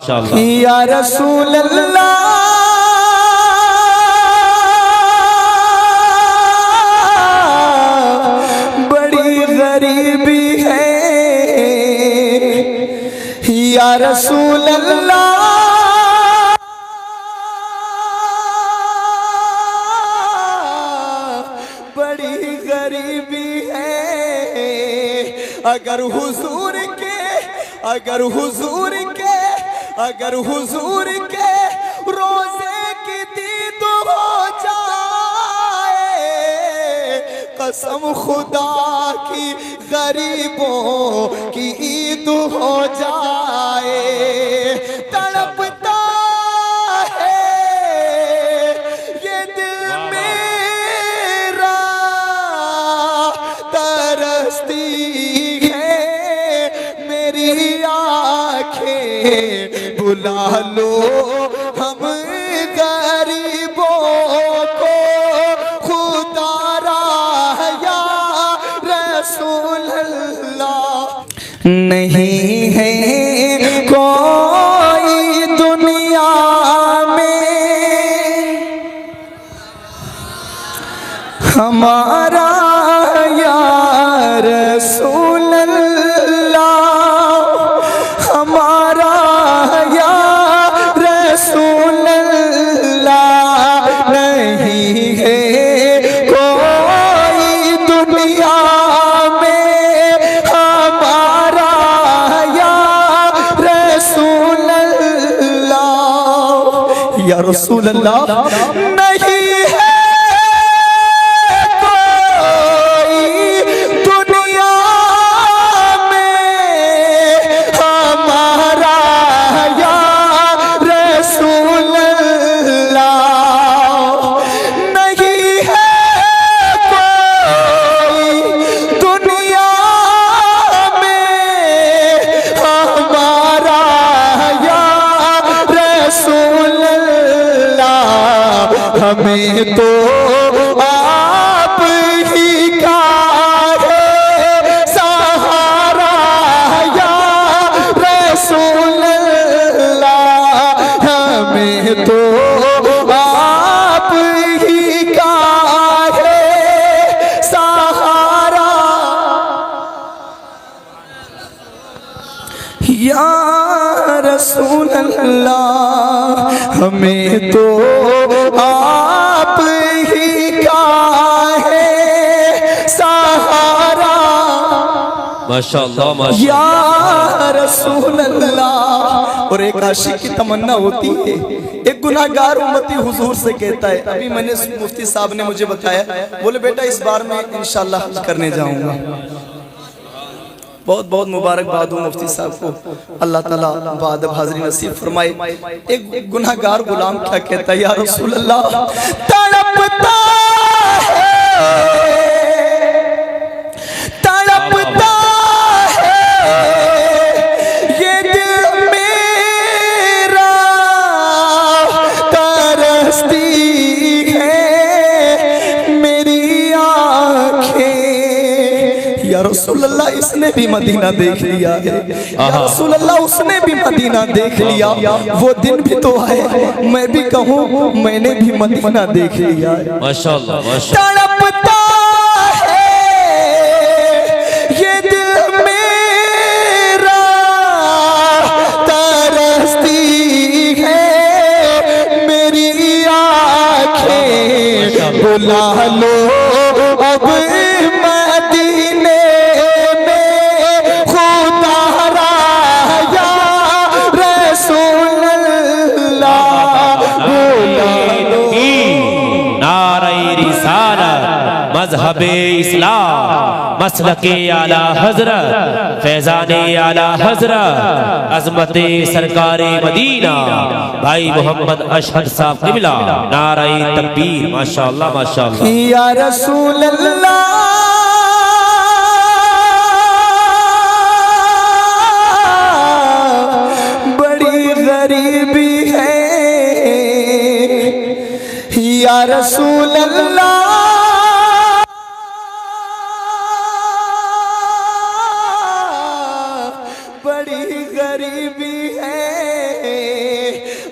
یا رسول اللہ بڑی غریبی ہے، یا رسول اللہ بڑی غریبی ہے، اگر حضور کے روزے کی دید ہو جائے، قسم خدا کی غریبوں کی عید ہو جائے، تڑپتا ہے یہ دل میرا، ترستی ہے میری آنکھیں، بلا لو ہم غریبوں کو خدا را یا رسول اللہ۔ نہیں ہے کوئی دنیا میں ہمارا یا رسول اللہ، ہمارا رسول اللہ، نہیں ہے کوئی دنیا میں ہمارا یا رسول اللہ، یا رسول اللہ، نہیں ہے ہمیں تو آپ ہی کا ہے سہارا یا رسول اللہ، ہمیں تو آپ ہی کا ہے سہارا یا رسول اللہ، ہمیں تو آپ ہی کا ہے سہارا ماشاءاللہ یا رسول اللہ۔ اور ایک عاشق کی تمنا ہوتی ہے، ایک گناہگار امتی حضور سے کہتا ہے، ابھی میں نے مفتی صاحب نے مجھے بتایا، بولے بیٹا اس بار میں انشاءاللہ حج کرنے جاؤں گا۔ بہت بہت مبارکباد ہوں مفتی صاحب کو، اللہ تعالیٰ بعد حاضری نصیب فرمائے۔ ایک گناہگار غلام کیا کہتا ہے، یا رسول اللہ تڑپتا ہے یہ دل میرا، ترستی ہے میری آنکھیں، یا رسول اللہ اس نے بھی مدینہ دیکھ لیا ہے، یا رسول اللہ اس نے بھی مدینہ دیکھ لیا، وہ دن بھی تو ہے میں بھی کہوں میں نے بھی مدینہ دیکھ لیا ہے ماشاءاللہ ماشاءاللہ۔ تڑپتا ہے یہ دل میرا، ترستی ہے میری آنکھیں، بلا لو اب مدینے میں خدا را یا رسول اللہ، بلا لو نعرہ رسالت، مذہب اسلام، مسلک اعلیٰ حضرت، فیضان اعلیٰ حضرت، عظمت سرکار مدینہ بھائی محمد اشہر صاحب قبلہ، نعرہ تکبیر ماشاءاللہ ماشاءاللہ یا رسول اللہ۔ بڑی غریبی ہے یا رسول اللہ، بڑی غریبی ہے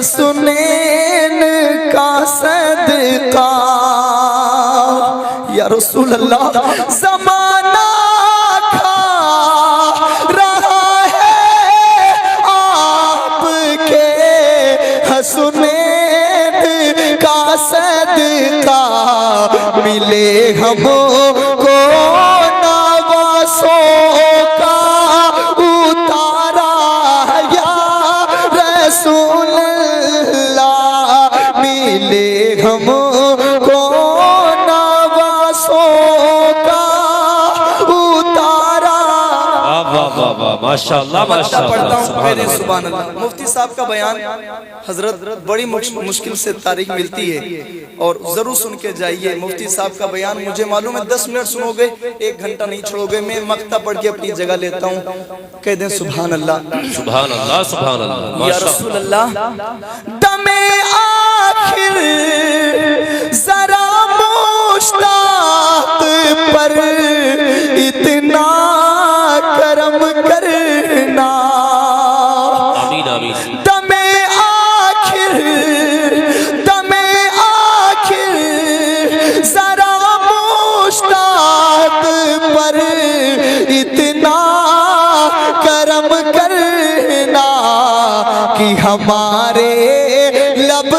حسنین کا صدقہ یا رسول اللہ زمانہ کھا رہا ہے آپ کے حسنین کا صدقہ ملے ہم کو نواسوں کا اتارا یا رسول اللہ ملے ہم کو نواسوں کا اتارا ماشاءاللہ پڑھتا ہوں سبحان میرے اللہ سبحان اللہ مفتی صاحب کا بیان حضرت بڑی مشکل سے تاریخ ملتی ہے اور ضرور سن کے جائیے مفتی صاحب کا بیان مجھے معلوم ہے 10 منٹ سنو گے 1 گھنٹہ نہیں چھوڑو گے میں مقطع پڑھ کے اپنی جگہ لیتا ہوں کہہ دیں سبحان اللہ سبحان اللہ سبحان اللہ یا رسول اللہ دم آخر ذرا مشتاق پر اتنا کرم کرنا آمین آمین دم آخر ذرا مشتاق پر اتنا کرم کرنا کہ ہمارے لب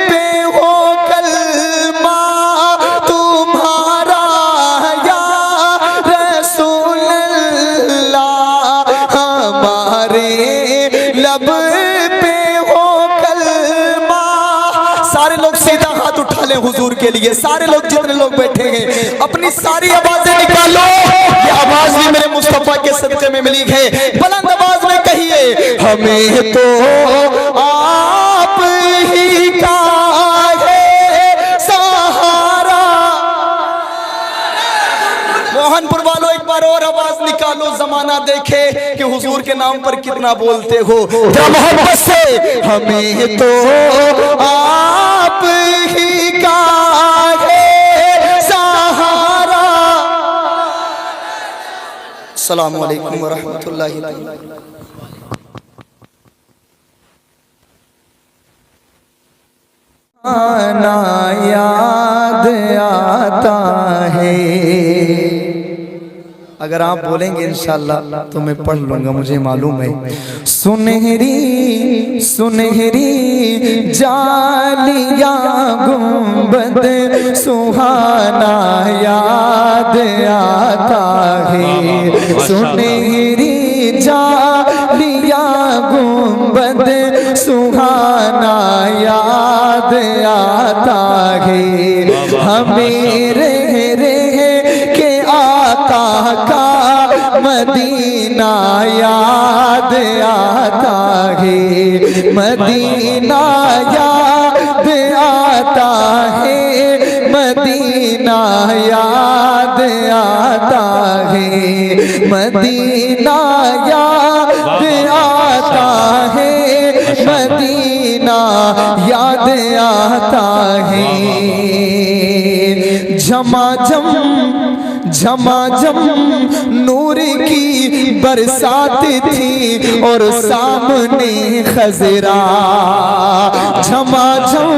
پہ ہو کلمہ تمہارا یا رسول اللہ ہمارے لب پہ ہو کلمہ سارے لوگ سیدھا ہاتھ اٹھا لیں حضور کے لیے سارے لوگ جتنے لوگ بیٹھے ہیں اپنی ساری آوازیں نکالو یہ آواز بھی میرے مصطفیٰ کے صدقے میں ملی ہے بلند آواز میں کہیے ہمیں تو آپ ہی کا ہے سہارا موہن پور والوں ایک بار اور آواز نکالو زمانہ دیکھے کہ حضور کے نام پر کتنا بولتے ہو ذرا محبت سے ہمیں تو آپ ہی کا ہے سہارا السلام علیکم ورحمۃ اللہ تعالی آنا یاد آتا ہے اگر آپ بولیں گے انشاءاللہ تو میں پڑھ لوں گا مجھے معلوم ہے سنہری سنہری جالیاں گنبد سہانا یاد آتا ہے سنہری جالیاں گنبد سہانا یاد آتا ہے ہمیں رہ کے آقا کا مدینہ یاد آتا ہے مدینہ یاد آتا ہے مدینہ یاد آتا ہے مدینہ یاد آتا ہے مدینہ یاد آتا ہے جھماجھم جھماجھم نور کی برسات تھی اور سامنے خضرا جھماجھم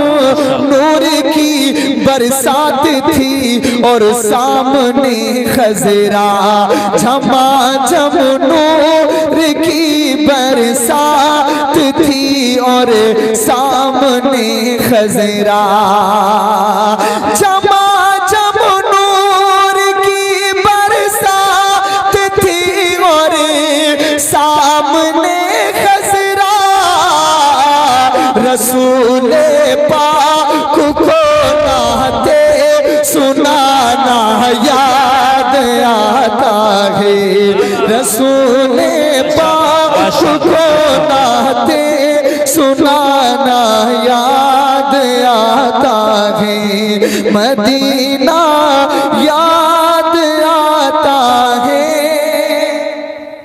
نور کی برسات تھی اور سامنے خضرا جھماجھم نور کی برسات تھی اور سامنے خضرا رسول پاک کو نعتیں سنانا یاد آتا ہے رسول پاک کو نعتیں سنانا یاد آتا ہے مدینہ یاد آتا ہے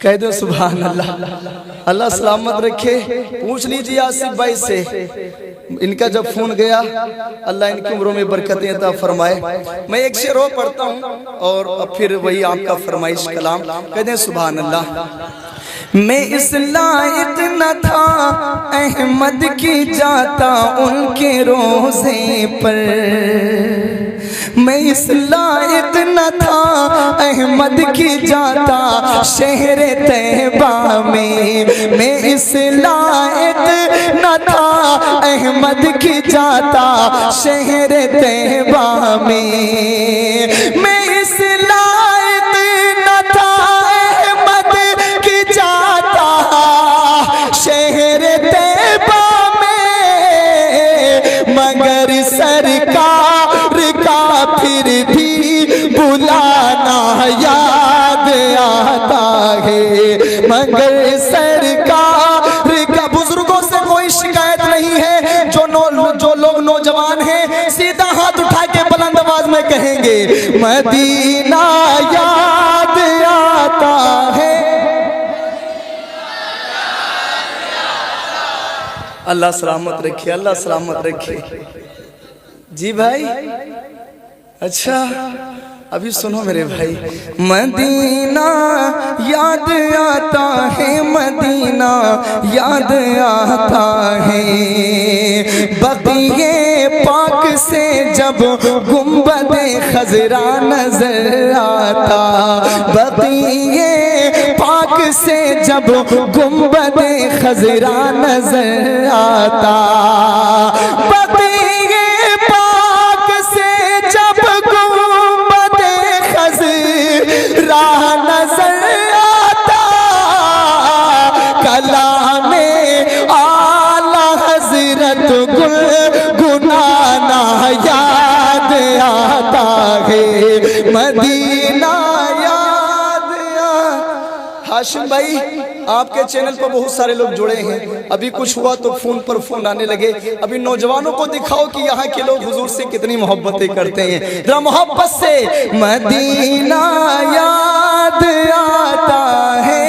کہہ دو سبحان اللہ. اللہ سلامت رکھے. پوچھ لیجیے آصف بھائی سے, ان کا جب فون گیا, اللہ ان کی عمروں میں برکتیں عطا فرمائے. میں ایک شعر اور پڑھتا ہوں اور اب پھر وہی آپ کا فرمائش کلام. کہہ دیں سبحان اللہ. میں اس لائق نہ تھا احمد کی جاتا ان کے روزے پر, میں اس لائق نہ تھا احمد کی جاتا شہر طیبہ میں, میں اس لائق نہ تھا احمد کی جاتا شہر طیبہ میں, میں اس لائق نہ تھا احمد کی جاتا شہر طیبہ میں, مگر سرکار کا پھر بھی بلانا یاد آتا ہے, مگر سرکار کا. بزرگوں سے کوئی شکایت نہیں ہے, جو لوگ نوجوان ہیں سیدھا ہاتھ اٹھا کے بلند آواز میں کہیں گے مدینہ یاد آتا ہے. اللہ سلامت رکھے, اللہ سلامت رکھے. جی بھائی, اچھا ابھی سنو میرے بھائی. مدینہ یاد آتا ہے, مدینہ یاد آتا ہے, بقیہ پاک سے جب گنبد خضرا نظر آتا, بقیہ پاک سے جب گنبد خضرا نظر آتا, بقیہ پاک سے جب گنبد خضرا نظر آتا, کلام اعلی حضرت گنگنانا یاد آتا ہے, مدینہ یاد آتا. ہاشم بھائی آپ کے چینل پر بہت سارے لوگ جڑے ہیں, ابھی کچھ ہوا تو فون پر فون آنے لگے. ابھی نوجوانوں کو دکھاؤ کہ یہاں کے لوگ حضور سے کتنی محبتیں کرتے ہیں, ذرا محبت سے مدینہ یاد آتا ہے.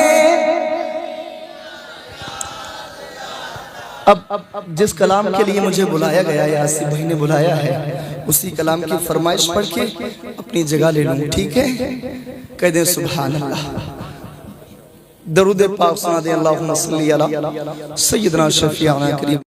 اب جس کلام کے لیے مجھے بلایا گیا ہے, آصف بھائی نے بلایا ہے, اسی کلام کی فرمائش پڑھ کے اپنی جگہ لے لوں, ٹھیک ہے؟ کہہ دیں سبحان اللہ. درود پاک سنا دیں اللہم صلی علی سیدنا شفیعنا کریم.